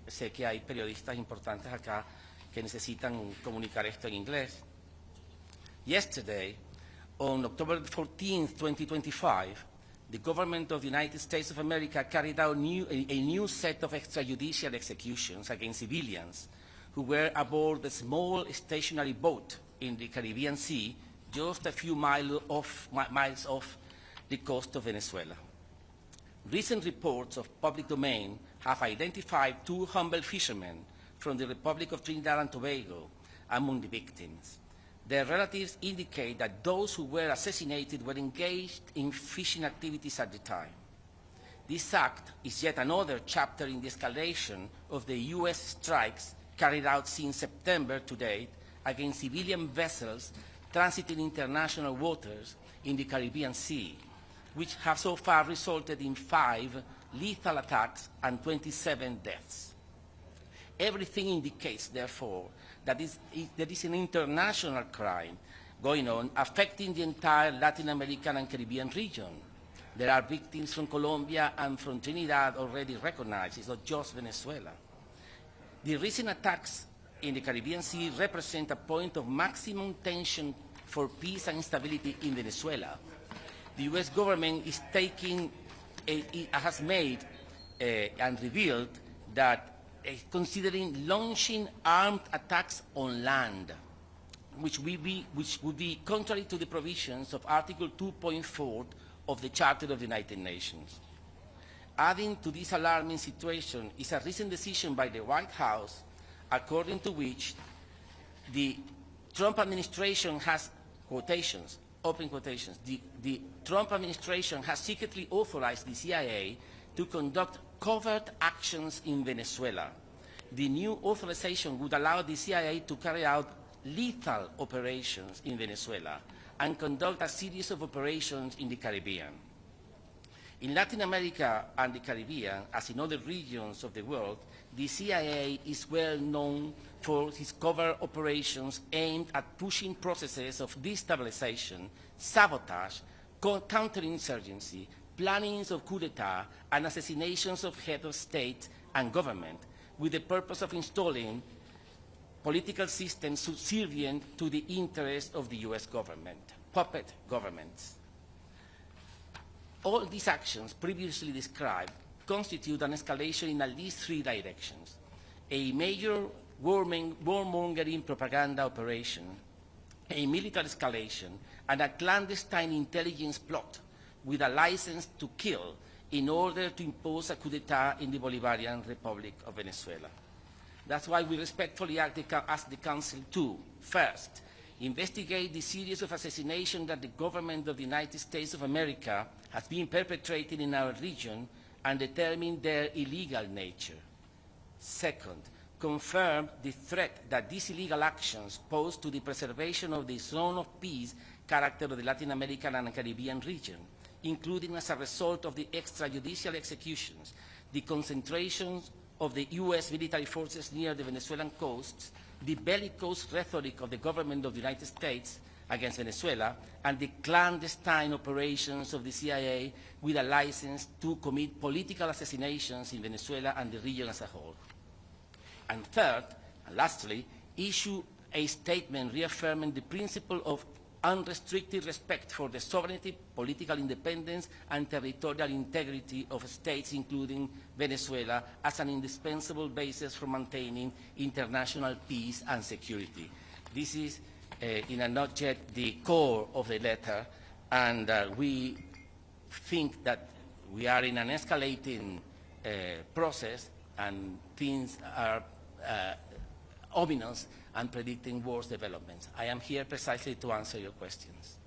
sé que hay periodistas importantes acá que necesitan comunicar esto en inglés. Yesterday, on October 14, 2025, the government of the United States of America carried out a new set of extrajudicial executions against civilians who were aboard a small stationary boat in the Caribbean Sea, just a few miles off the coast of Venezuela. Recent reports of public domain have identified two humble fishermen from the Republic of Trinidad and Tobago among the victims. Their relatives indicate that those who were assassinated were engaged in fishing activities at the time. This act is yet another chapter in the escalation of the U.S. strikes carried out since September to date against civilian vessels transiting international waters in the Caribbean Sea, which have so far resulted in 5 lethal attacks and 27 deaths. Everything indicates, therefore, that there is an international crime going on affecting the entire Latin American and Caribbean region. There are victims from Colombia and from Trinidad already recognized. It's not just Venezuela. The recent attacks in the Caribbean Sea represent a point of maximum tension for peace and stability in Venezuela. The U.S. government is has made and revealed that considering launching armed attacks on land, which would be contrary to the provisions of Article 2.4 of the Charter of the United Nations. Adding to this alarming situation is a recent decision by the White House, according to which the Trump administration has, quotations, open quotations, the Trump administration has secretly authorized the CIA to conduct covert actions in Venezuela. The new authorization would allow the CIA to carry out lethal operations in Venezuela and conduct a series of operations in the Caribbean. In Latin America and the Caribbean, as in other regions of the world, the CIA is well known for its covert operations aimed at pushing processes of destabilization, sabotage, counterinsurgency, plannings of coup d'etat, and assassinations of heads of state and government, with the purpose of installing political systems subservient to the interests of the U.S. government, puppet governments. All these actions previously described constitute an escalation in at least 3 directions: a major warmongering propaganda operation, a military escalation, and a clandestine intelligence plot with a license to kill in order to impose a coup d'etat in the Bolivarian Republic of Venezuela. That's why we respectfully ask the Council to, first, investigate the series of assassinations that the government of the United States of America has been perpetrating in our region and determine their illegal nature. Second, confirm the threat that these illegal actions pose to the preservation of the zone of peace character of the Latin American and Caribbean region, including as a result of the extrajudicial executions, the concentrations of the U.S. military forces near the Venezuelan coasts, the bellicose rhetoric of the government of the United States against Venezuela, and the clandestine operations of the CIA with a license to commit political assassinations in Venezuela and the region as a whole. And third, and lastly, issue a statement reaffirming the principle of unrestricted respect for the sovereignty, political independence, and territorial integrity of states, including Venezuela, as an indispensable basis for maintaining international peace and security. This is, in a nutshell, the core of the letter, and we think that we are in an escalating process, and things are ominous and predicting worse developments. I am here precisely to answer your questions.